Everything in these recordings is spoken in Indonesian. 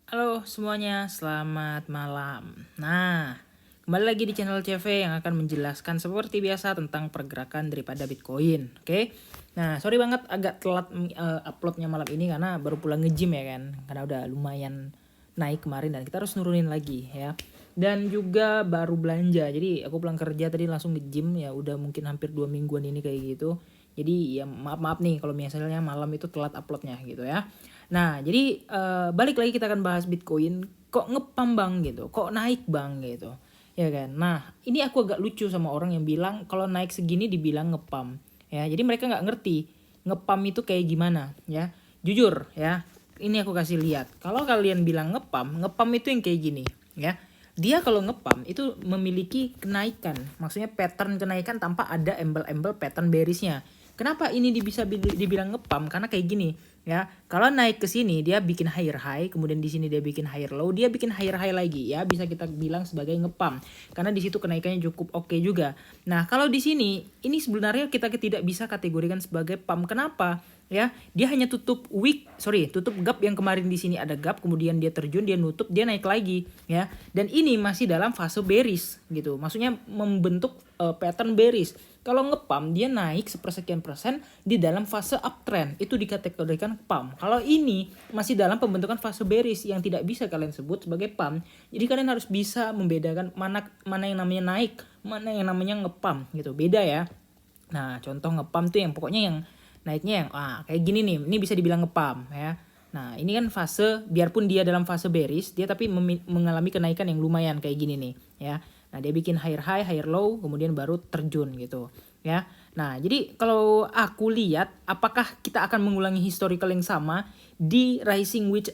Halo semuanya, selamat malam. Nah, kembali lagi di channel CV yang akan menjelaskan seperti biasa tentang pergerakan daripada Bitcoin. Oke. Nah, sorry banget agak telat uploadnya malam ini karena baru pulang nge-gym ya kan. Karena udah lumayan naik kemarin dan kita harus nurunin lagi ya. Dan juga baru belanja. Jadi aku pulang kerja tadi langsung nge-gym ya, udah mungkin hampir 2 mingguan ini kayak gitu. Jadi ya maaf nih kalau misalnya malam itu telat uploadnya gitu ya. Nah, jadi balik lagi kita akan bahas Bitcoin. Kok ngepam bang gitu, kok naik bang gitu, ya kan. Nah, ini aku agak lucu sama orang yang bilang kalau naik segini dibilang ngepam. Ya, jadi mereka nggak ngerti ngepam itu kayak gimana ya. Jujur ya, ini aku kasih lihat. Kalau kalian bilang ngepam, ngepam itu yang kayak gini ya. Dia kalau ngepam itu memiliki kenaikan, maksudnya pattern kenaikan tanpa ada embel-embel pattern bearisnya. Kenapa ini bisa dibilang ngepam? Karena kayak gini ya. Kalau naik ke sini dia bikin higher high, kemudian di sini dia bikin higher low, dia bikin higher high lagi ya. Bisa kita bilang sebagai ngepam. Karena di situ kenaikannya cukup oke juga. Nah, kalau di sini ini sebenarnya kita tidak bisa kategorikan sebagai pump. Kenapa? Ya, dia hanya tutup gap yang kemarin di sini ada gap, kemudian dia terjun, dia nutup, dia naik lagi ya. Dan ini masih dalam fase bearish gitu. Maksudnya membentuk pattern bearish. Kalau ngepam dia naik sepersekian persen di dalam fase uptrend, itu dikategorikan pump. Kalau ini masih dalam pembentukan fase bearish yang tidak bisa kalian sebut sebagai pump. Jadi kalian harus bisa membedakan mana yang namanya naik, mana yang namanya ngepam gitu. Beda ya. Nah, contoh ngepam tuh yang pokoknya yang naiknya yang kayak gini nih. Ini bisa dibilang ngepam ya. Nah, ini kan fase, biarpun dia dalam fase bearish, dia tapi mengalami kenaikan yang lumayan kayak gini nih ya. Nah, dia bikin higher high, higher low, kemudian baru terjun gitu ya. Nah, jadi kalau aku lihat apakah kita akan mengulangi historical yang sama di Rising Witch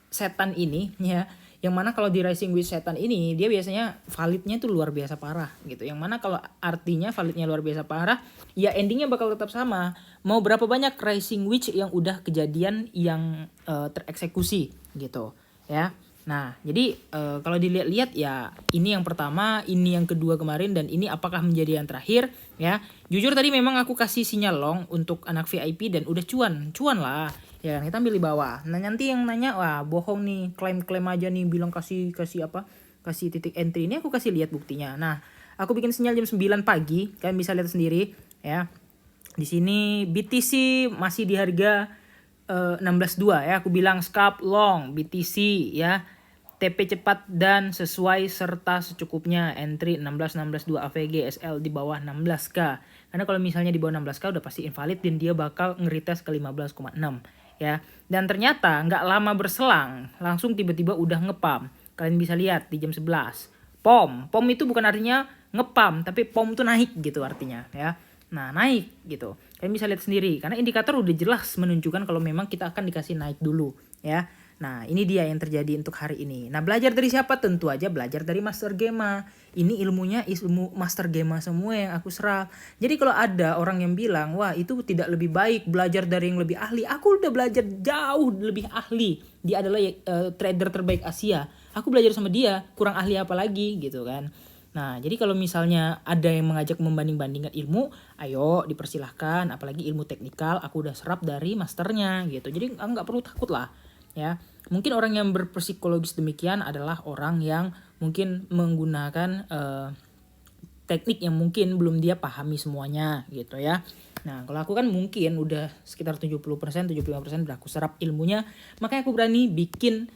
setan ini ya. Yang mana kalau di Rising Witch setan ini dia biasanya validnya tuh luar biasa parah gitu. Yang mana kalau artinya validnya luar biasa parah, ya endingnya bakal tetap sama. Mau berapa banyak Rising Witch yang udah kejadian yang tereksekusi gitu ya. Nah, jadi kalau dilihat-lihat ya ini yang pertama, ini yang kedua kemarin, dan ini apakah menjadi yang terakhir ya. Jujur tadi memang aku kasih sinyal long untuk anak VIP dan udah cuan lah. Ya kan, kita ambil di bawah. Nah, nanti yang nanya, wah bohong nih, klaim-klaim aja nih, bilang kasih apa? Kasih titik entry. Ini aku kasih lihat buktinya. Nah, aku bikin sinyal jam 9 pagi, kalian bisa lihat sendiri ya. Di sini BTC masih di harga 16.2 ya. Aku bilang scalp long BTC ya. TP cepat dan sesuai serta secukupnya, entry 16.2 AVG SL di bawah 16k. Karena kalau misalnya di bawah 16k udah pasti invalid dan dia bakal ngeretest ke 15,6 ya. Dan ternyata nggak lama berselang langsung tiba-tiba udah ngepam. Kalian bisa lihat di jam 11. Pom itu bukan artinya ngepam, tapi pom itu naik gitu artinya ya. Nah, naik gitu. Kalian bisa lihat sendiri karena indikator udah jelas menunjukkan kalau memang kita akan dikasih naik dulu ya. Nah, ini dia yang terjadi untuk hari ini. Nah, belajar dari siapa? Tentu aja belajar dari Master Gema. Ini ilmunya ilmu Master Gema semua yang aku serap. Jadi kalau ada orang yang bilang, wah itu tidak lebih baik belajar dari yang lebih ahli. Aku udah belajar jauh lebih ahli. Dia adalah trader terbaik Asia. Aku belajar sama dia, kurang ahli apa lagi gitu kan. Nah, jadi kalau misalnya ada yang mengajak membanding-bandingkan ilmu, ayo dipersilahkan. Apalagi ilmu teknikal, aku udah serap dari masternya gitu. Jadi nggak perlu takut lah ya. Mungkin orang yang berpsikologis demikian adalah orang yang mungkin menggunakan teknik yang mungkin belum dia pahami semuanya gitu ya. Nah, kalau aku kan mungkin udah sekitar 70%, 75% udah aku serap ilmunya, makanya aku berani bikin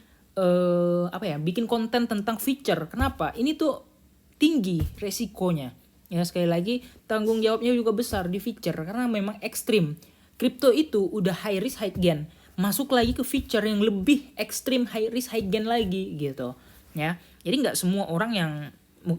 bikin konten tentang feature. Kenapa? Ini tuh tinggi resikonya. Ya, sekali lagi tanggung jawabnya juga besar di feature karena memang ekstrim. Kripto itu udah high risk high gain, masuk lagi ke feature yang lebih ekstrim high risk high gain lagi gitu ya. Jadi nggak semua orang yang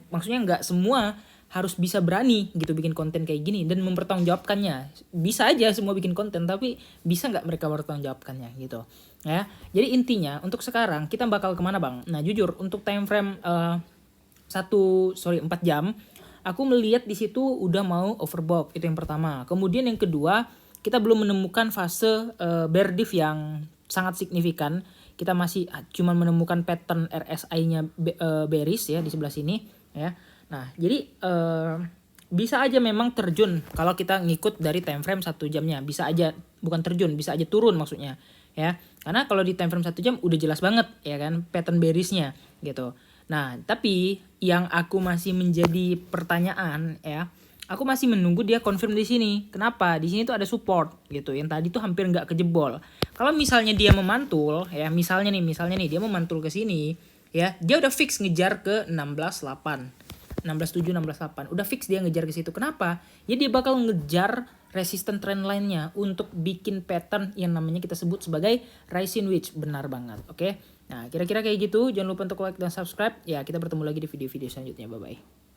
maksudnya nggak semua harus bisa berani gitu bikin konten kayak gini dan mempertanggungjawabkannya. Bisa aja semua bikin konten, tapi bisa nggak mereka mempertanggungjawabkannya gitu ya. Jadi intinya untuk sekarang kita bakal kemana bang? Nah, jujur untuk time frame 4 jam aku melihat di situ udah mau overbought, itu yang pertama. Kemudian yang kedua, kita belum menemukan fase bear div yang sangat signifikan. Kita masih cuma menemukan pattern RSI-nya bearish ya di sebelah sini ya. Nah, jadi bisa aja memang terjun kalau kita ngikut dari time frame 1 jamnya. Bisa aja, bukan terjun, bisa aja turun maksudnya ya. Karena kalau di time frame 1 jam udah jelas banget ya kan pattern bearish-nya gitu. Nah, tapi yang aku masih menjadi pertanyaan ya, aku masih menunggu dia confirm di sini. Kenapa? Di sini tuh ada support gitu. Yang tadi tuh hampir nggak kejebol. Kalau misalnya dia memantul ya, misalnya nih dia memantul ke sini ya, dia udah fix ngejar ke 16.8. 16.7, 16.8. Udah fix dia ngejar ke situ. Kenapa? Ya dia bakal ngejar resisten trend line-nya untuk bikin pattern yang namanya kita sebut sebagai rising wedge. Benar banget, oke? Nah, kira-kira kayak gitu. Jangan lupa untuk like dan subscribe. Ya, kita bertemu lagi di video-video selanjutnya. Bye-bye.